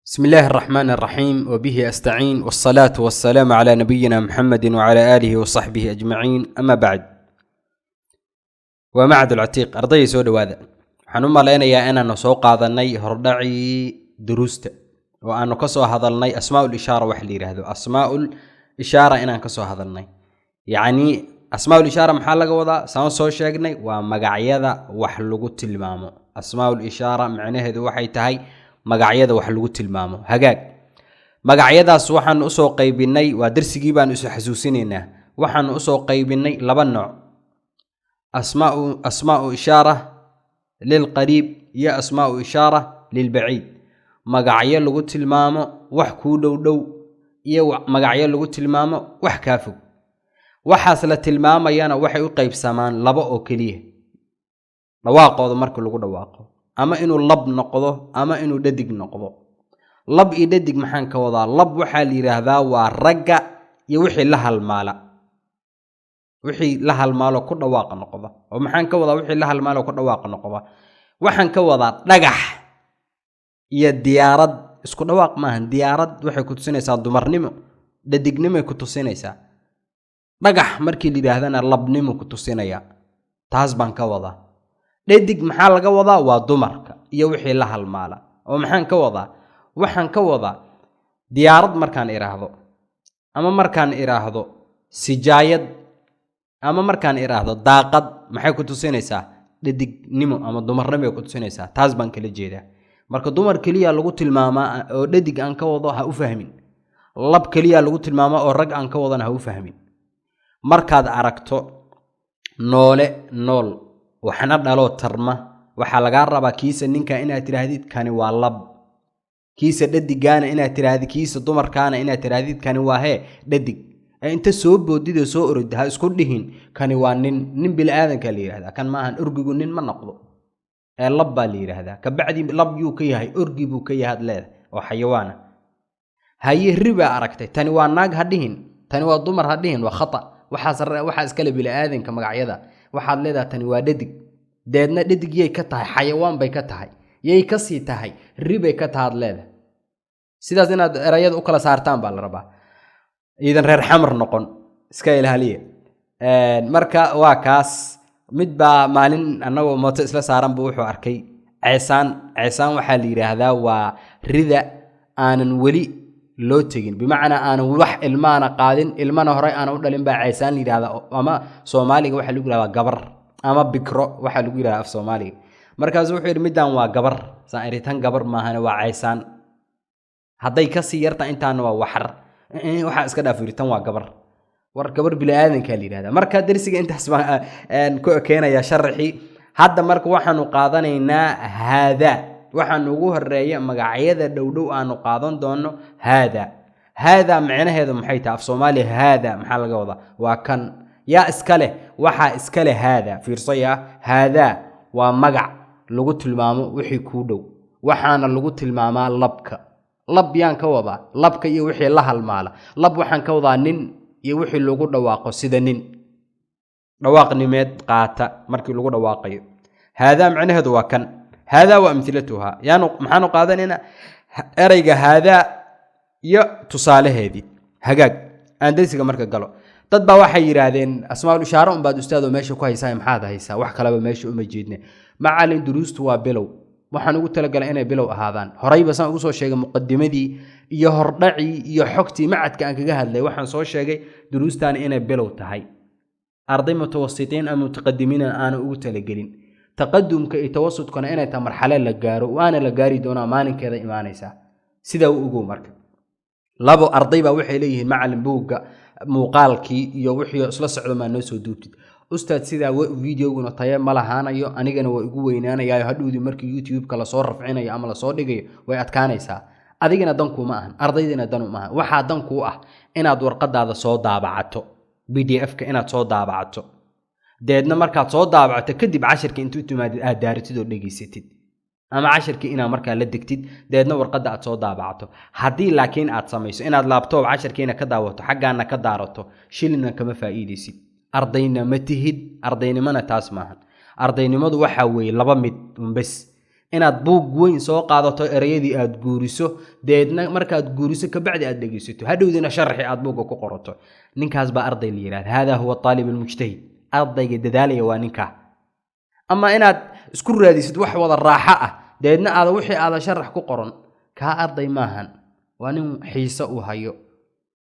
بسم الله الرحمن الرحيم وبه أستعين والصلاة والسلام على نبينا محمد وعلى آله وصحبه أجمعين أما بعد ومعد العتيق أرضي سود هذا حنما لنا يا أنا نسوق هذا الني هردعي دروست وأنا كسو هذا الني أسماء الإشارة وحلي هذا أسماء الإشارة أنا كسو هذا الني يعني أسماء الإشارة محل جوضا سان سو شيغني ومقعيدا wax lagu tilmaamo أسماء الإشارة معناheedu waxay tahay magacyada wax lagu tilmaamo hagaag magacyadaas waxaan u soo qaybinay waa darsigii baan isu xasuusinaynaa waxaan u soo qaybinay laba nooc asmaa'u ishara lil qarib ya asmaa'u ishara lil ba'id magacyo lagu tilmaamo wax ku dhow iyo magacyo lagu tilmaamo wax ka fog waxaas la tilmaamayana waxay u qaybsamaan laba oo kaliya dhawaaqooda marka lagu dhawaaqo ama inuu lab noqdo ama inuu dhadig noqdo lab iyo dhadig maxaan ka wadaa lab waxa la yiraahdaa waa ragga iyo wixii la halmaalo ku dhawaaq noqdo oo maxaan ka wadaa wixii la halmaalo ku dhawaaq noqdo waxaan ka wadaa dhagax iyo diyaarad isku dhawaaq maahan diyaarad waxay ku tusinaysaa dumarnimo dhadignimo ku tusinaysaa dhagax markii la yiraahdana labnimo ku tusinaya taas baan ka wadaa dhadig maxaa laga wadaa waa dumarka iyo wixii la halmaala oo maxaan ka wadaa waxaan ka wadaa diyaarad markaan iraahdo ama markaan iraahdo sijaayad ama markaan iraahdo daaqad maxay ku tusinaysaa dhadignimo ama dumarnimo ku tusinaysaa taas baan kala jeedaa marka dumar kaliya lagu tilmaamaa oo dhadig aan ka wado ha u fahmin lab kaliya lagu tilmaamaa oo rag aan ka wadana ha u fahmin markaad aragto nool waxana dhalo tarma waxa laga rabaa kiisa ninka inaad tiraahdid kani waa lab kiisa dhadigaana inaad tiraahdid kiisa dumarkaana inaad tiraahdid kani waa dhadig inta soo boodida soo orod ha isku dhihin kani waa nin bil aadanka la yiraahdaa kan maahan urgigu nin ma noqdo lab baa la yiraahdaa ka bacdi lab yuu ka yahay urgi buu ka yahay leed oo xayawaana haye riba aragtay tani waa naag ha dhihin tani waa dumar ha dhihin waa khata waxa iskala bil aadanka magacyada waxaad leedahay tani waa dhadig deedna dhadig yey ka tahay xayawaan bay ka tahay yey ka sii tahay ribay ka tahay leedahay sidaas inaad erayada u kala saartaan baa la rabaa iidan reer xamar noqon iska ilaaliya marka waa kaas mid baa maalin anagoo mooto isla saaran buu wuxuu arkay ceesaan waxa la yiraahdaa waa rida aanan wali loo tagin bimaana aan wax ilmaana qaadin ilmana hore aan u dhalin baa ceesaan la yiraahdaa ama Soomaaliga waxa lagu yiraahdaa gabar ama bikro waxa lagu yiraahdaa af Soomaaliga markaas wuxuu yiri midaan waa gabar saan iritan gabar maahan waa ceesaan haday ka sii yarta intaan waa waxar waxa iska dhaafiritan waa gabar war gabar bilaadanka la yiraahdaa marka darsiga intaas baan ku keenaya sharxi hadda marka waxaanu qaadanaynaa hada waxaan ugu horeeyaa magacyada dhowdhow aanu qaadan doono hada macnaheedu maxay tahay af Soomaali hada maxaa laga wadaa waa kan yaa iskale waxa iskale hada fiirsaya hada waa magac lagu tilmaamo wixii ku dhow waxaana lagu tilmaamaa lab yaan ka wadaa labka iyo wixii la halmaala lab waxaan ka wadaa nin iyo wixii lagu dhawaaqo sida nin dhawaaqnimeed qaata markii lagu dhawaaqayo hada macnaheedu waa kan هذا وأمثلتها يعني محانو قادننا أريق هذا يا تصالح هذه هجاج أندرسك مركز قالوا تطبع واحد يرادين أسماء الإشارة بعد أستاذ ماشي كويس هاي محاذا هيسا وحكى له ماشي ومجيدنا مع علم دروس توا بلو وحنو قلت لك أنا بلو هذان هريب بس أنا أقول شيء مقدمة دي يهرنعي يحكتي معك كأنك جهل لي وحن صور شيء دروس تاني أنا بلو تهاي أرضي متوسطين أم متقدمين أنا قلت لك تقدم كتوسط كنا أنا تمرحلة لجارو وأنا لجاري دونا ماني كذا إيمانيسا سيدا وأجو مركب لابو أرضيبا وحي ليه معلم بوجا مقالكي يوحي أصلا صعب ما الناس ودوبت أستاذ سيدا فيديو قلنا طيب ملهانا يو أنا جنا وأجوين أنا يا هدو دي مركب يوتيوب كلا صور رفعنا يا عمل صادقي ويأتكانيسا أدينا دنكو معهن أرضينا دنو معهن وحا دنكو إنا دور قد هذا صوت دابعته PDF كإنا صوت دابعته deedna markaad soo daabacto kadib 10 intuu timaadid aad daaratid oo dhageysatid ama 10 ina markaa la degtid deedna warqada aad soo daabacto hadii laakiin aad sameeyso inaad laptop 10 ina ka daawato xagaana ka daarato shilina kama faa'iideysid ardayna ma tihid ardaynimana taas maahan ardaynimadu waxa weey laba mid bas inaad buug weyn soo qaadato erayadii aad guuriso deedna markaad guuriso ka bacdi aad dhageysato hadhowdina sharxi aad buuga ku qorato ninkaas baa arday la yiraahdo hada huwa talib almujtahid ardayga dadaalaya waa ninka ama inaad isku raadisid wax wada raaxa ah deedna aad wixii aad sharax ku qoran ka arday maahan waa nin xiisa u hayo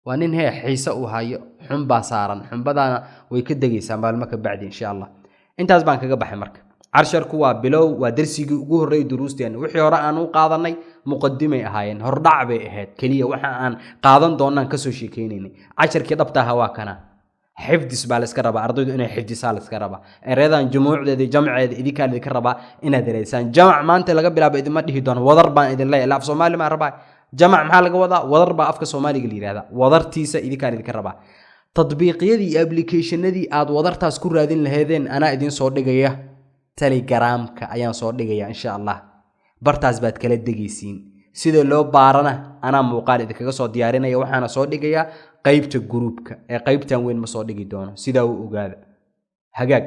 waa nin xiisa u hayo xunba saaran xunbadana way ka dageysaa maalmo ka bacdi insha Allah intaas baan kaga baxay marka carsharku waa bilow waa darsigii ugu horeeyay duruusteen wixii hore aan u qaadanay muqaddimay ahaayeen hordhac bay ahayd kaliya waxa aan qaadan doonaan ka soo sheekeynay casharkii dhabta ah waa kana xifdis baa la iska rabaa ardaydu inay xifdisaan la iska rabaa ereedan jumuucdeeda jamceeda idinka idinka rabaa inaad dareysaan jamac maanta laga bilaabo idima dhihi doono wadar baan idin leeyahay laaf Soomaali ma rabaa jamac maxaa laga wadaa wadar baa afka Soomaaliga la yiraahdaa wadartiisa idinka rabaa tadbiiqyadii applicationadii aad wadartaas ku raadin lahaydeen ana idin soo dhigaya Telegramka ayaan soo dhigaya insha Allah bartaas baad kala degeysiin sida loo baarana ana muuqaal idinkaga soo diyaarinaya waxaana soo dhigaya qaybta groupka ee qaybtan weyn ma soo dhigi doono sida uu ogaada hagaag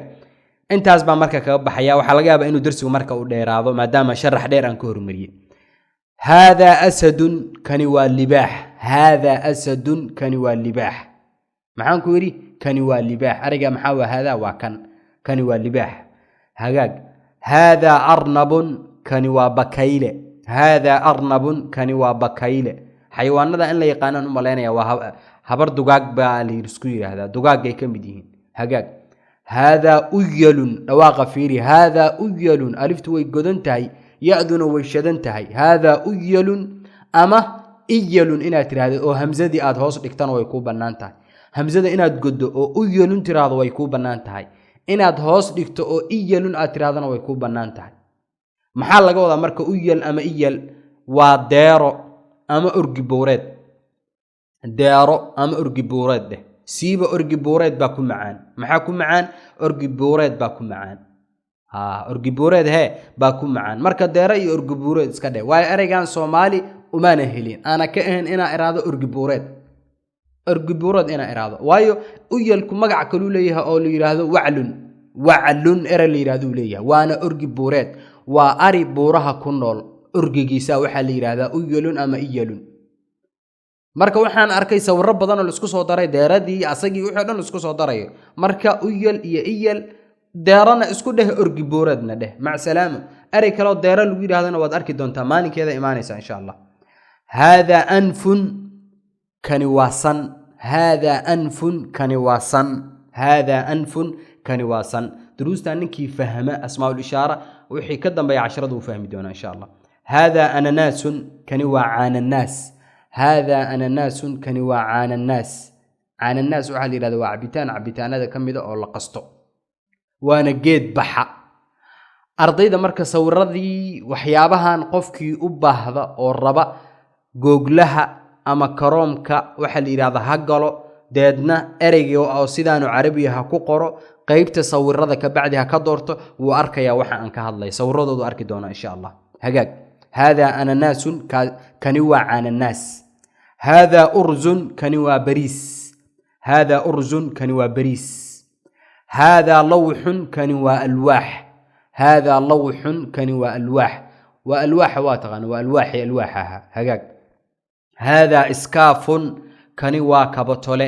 intaas baa marka kaga baxaya waxa laga yaabaa inuu darsigu marka uu dheeraado maadaama sharax dheer aan ka hormariyay hada asadun kani waa libaax hada asadun kani waa libaax maxaan ku yiri kani waa libaax ariga maxaa waa hada waa kani waa libaax hagaag hada arnabun kani waa bakayle hada arnabun kani waa bakayle xayawaanada in la yaqaanaan u maleynaya waa habar dugaag baa la isku yiraahdaa dugaag ay kamid yihiin hagaag hada uyalun dhawaaqa fiiri hada uyalun aliftu way godan tahay yaaduna way shadan tahay hada uyalun ama iyalun inaad tiraahdo oo hamzadii aad hoos dhigtan way ku banaan tahay hamzada inaad goddo oo uyalun tiraahdo way ku banaan tahay inaad hoos dhigto oo iyalun aad tiraadana way ku banaan tahay maxaa laga wadaa marka uyal ama iyal waa deero ama orgibuureed deero ama orgibuureed siiba orgibuureed baa ku macaan maxaa ku macaan orgibuureed baa ku macaan orgibuureed baa ku macaan marka deero iyo orgibuureed iska dheh way eraygan Soomaali umaana helin ana ka ahan ina iraado orgibuureed ina iraado waayo uyalku magac kale uu leeyahay oo la yiraahdo waclun era la yiraahdo leeyahay waana orgibuureed waa ari buuraha ku nool orgigiisa waxa la yiraahdaa uyalun ama iyalun marka waxaan arkay sawirro badan oo isku soo daray deeradii asagii wixii dhan isku soo daray marka uyal iyo iyal deerana isku dheh orgibuureedna dheh mac salaamo ari kale oo deera lagu yiraahdana waad arki doontaa maalinkeeda imaanaysa insha Allah hada anfun kani waasan hada anfun kani waasan hada anfun kani waasan duruusta ninkii fahma asmaa'ul ishaara wixii ka dambeeya casharadu fahmi doona insha Allah hada ananasun kani waa caananas hada ananasun kani waa caananas caananas waxa la yiraahdaa waa cabitaanada kamida oo la qasto waana geed baxa ardayda marka sawiradii waxyaabahan qofkii u baahda oo raba googlaha ama karoomka waxa la yiraahdaa hagalo deedna ereyga oo sidaanu carabiga ku qoro qaybta sawirada ka bacdi ha ka doorto wuu arkaya waxa aan ka hadlay sawiradoodu arki doona insha Allah hagaag hada ananasun kani waa ananas hada urzun kani waa bariis hada urzun kani waa bariis hada lawhun kani waa alwaax hada lawhun kani waa alwaax wa alwaax waa taqaan waa alwaaxi alwaaxaha hagaag hada iskaafun kani waa kabatole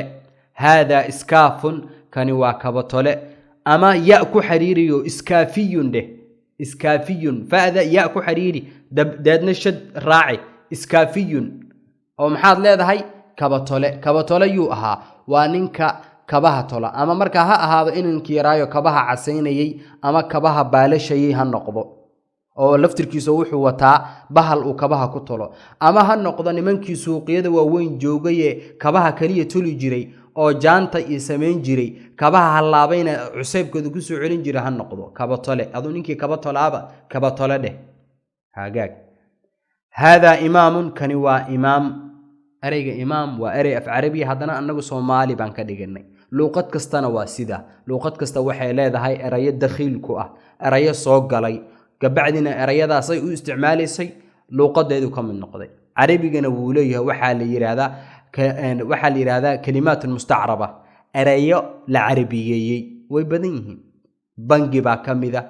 hada iskaafun kani waa kabatole ama ya ku xariiriyo iskaafiyun de iskaafiyun faada ya ku xariiri dadna shad raaci iskaafiyun oo maxaad leedahay kabatole yuu ahaa waa ninka kabaha tola ama marka ha ahaado inankii yaraayo kabaha casaynayay ama kabaha baalashayay ha noqdo oo laftirkiisa wuxuu wataa bahal uu kabaha ku tolo ama ha noqdo nimankii suuqyada waaweyn joogay kabaha kaliya toli jiray oo jaanta iyo sameyn jiray kabaha halaabayna cuseybkooda ku soo celin jiray ha noqdo kabatole adu ninkii kabatolaaba kabatole dheh hagaag hada imaamun kani waa imaam ereyga imaam waa erey af carabi hadana anagu Soomaali baan ka dhiganay luqad kastana waa sida luqad kasta waxay leedahay erayo dakhiil ku ah erayo soo galay gabacdina erayadaas ay u isticmaalaysay luqadeedu ka mid noqday carabigana wuu leeyahay waxa la yiraahdaa kalimaat mustacraba erayo la carabiyeeyay way badan yihiin bangi baa kamida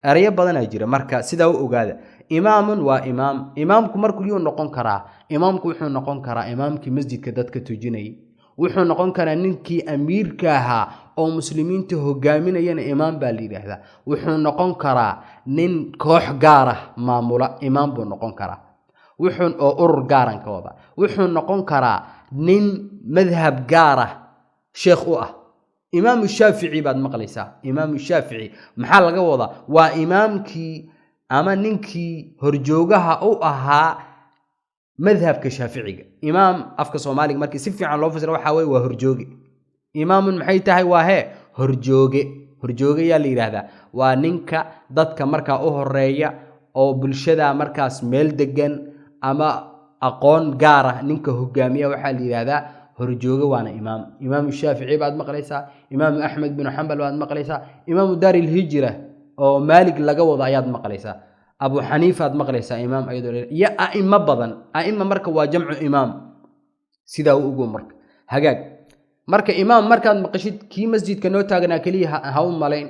erayo badan ay jira marka sida u ogaada imaamun waa imaam imaamku markuu yuu noqon karaa imaamku wuxuu noqon karaa imaamkii masjidka dadka tujinayay wuxuu noqon karaa ninkii amiirka ahaa oo muslimiinta hogaaminayana imaam baa la yiraahdaa wuxuu noqon karaa nin koox gaar ah maamula imaam buu noqon karaa wuxuu oo urur gaaran ka wada wuxuu noqon karaa nin madhab gaar ah sheekh u ah imaam shaafici baad maqlaysaa imaam shaafici maxaa laga wadaa waa imaamkii ama ninkii horjoogaha u ahaa madhabka shaaficiga imaam afka Soomaaliga markii si fiican loo fasiro waxa way waa horjooge imaamun maxay tahay waa horjooge yaa la yiraahdaa waa ninka dadka markaa u horeeya oo bulshada markaas meel degan ama aqoon gaar ah ninka hogaamiya waxa la yiraahdaa horjooge waana imaam shaafici baad maqlaysaa imaam ahmed bin hanbal baad maqlaysaa imaam dar al-hijra oo maalik laga wada ayaad maqlaysaa abu xaniifa aad maqlaysaa imaam ayadoo ya a'imma badan a'imma marka waa jamcu imaam sida uu ugu hagaag marka imaam markaad maqashid kii masjidka noo taaganaa kaliya ha u malayn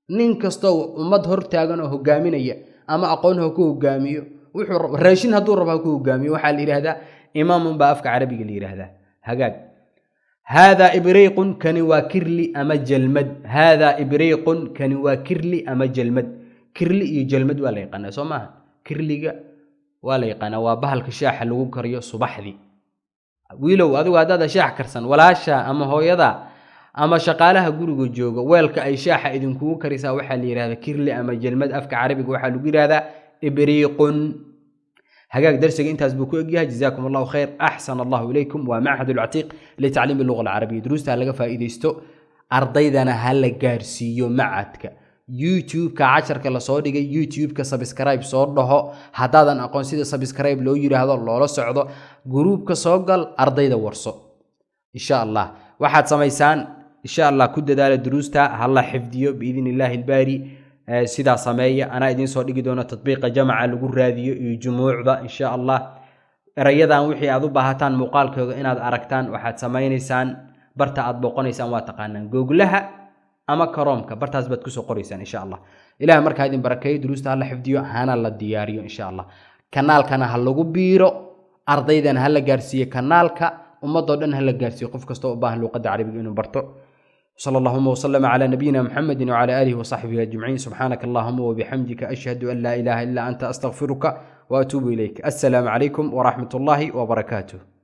nin kasto ummad hor taagan oo hogaaminaya ama aqoon ku hogaamiyo wuxuu raashin haduu rabo ku hogaamiyo waxa la yiraahdaa imaamun ba afka carabiga la yiraahdaa hagaag هذا إبريق كني وكرلي أما جلمد هذا إبريق كني وكرلي أما جلمد كرلي يجلمد ولا يقنا سماه كرلي ولا يقنا وبهل كشاح لو كريو صباح ذي ويلو هذا شاح كرسن ولا شاء أما هو يدا أما شقالها جورو جوجو ويلك أي شاح إذن كو كريسا وحل هذا كرلي أما جلمد أفك عربي وحل هذا إبريق هجاك درسك انت هزبوكو اجيها جزاكم الله خير احسن الله اليكم ومعهد العتيق لتعليم اللغه العربيه دروسها لغا فائديستو ardaydan hal gaarsiiyo macadka youtube ka 10ka la soo dhigay youtube ka subscribe soo dhaho hadaadan aqoon sida subscribe loo yiraahdo loola socdo groupka soo gal ardayda warso insha Allah waxaad sameeysan insha Allah ku dadaala duruusta halla xifdiyo biidinillah albari sida sameeya ana idin soo dhigi doona tatbiiqa jamca lagu raadiyo iyo jumuucda insha Allah erayadan wixii aad u baahataan muuqaalkooda inaad aragtaan waxaad sameeynaysan barta aad boqonaysaan waa taqaanaan googlaha ama karoomka bartaas baad ku soo qoraysaan insha Allah ilaahay markaa idin barakeeyo duruusta la xifdiyo hana la diyaariyo insha Allah kanaalkana ha lagu biiro ardaydan ha la gaarsiiyo kanaalka ummadoo dhan ha la gaarsiiyo qof kasto u baahan luqadda carabiga inuu barto صلى الله وسلم على نبينا محمد وعلى آله وصحبه أجمعين سبحانك اللهم وبحمدك أشهد أن لا إله إلا أنت أستغفرك وأتوب إليك السلام عليكم ورحمة الله وبركاته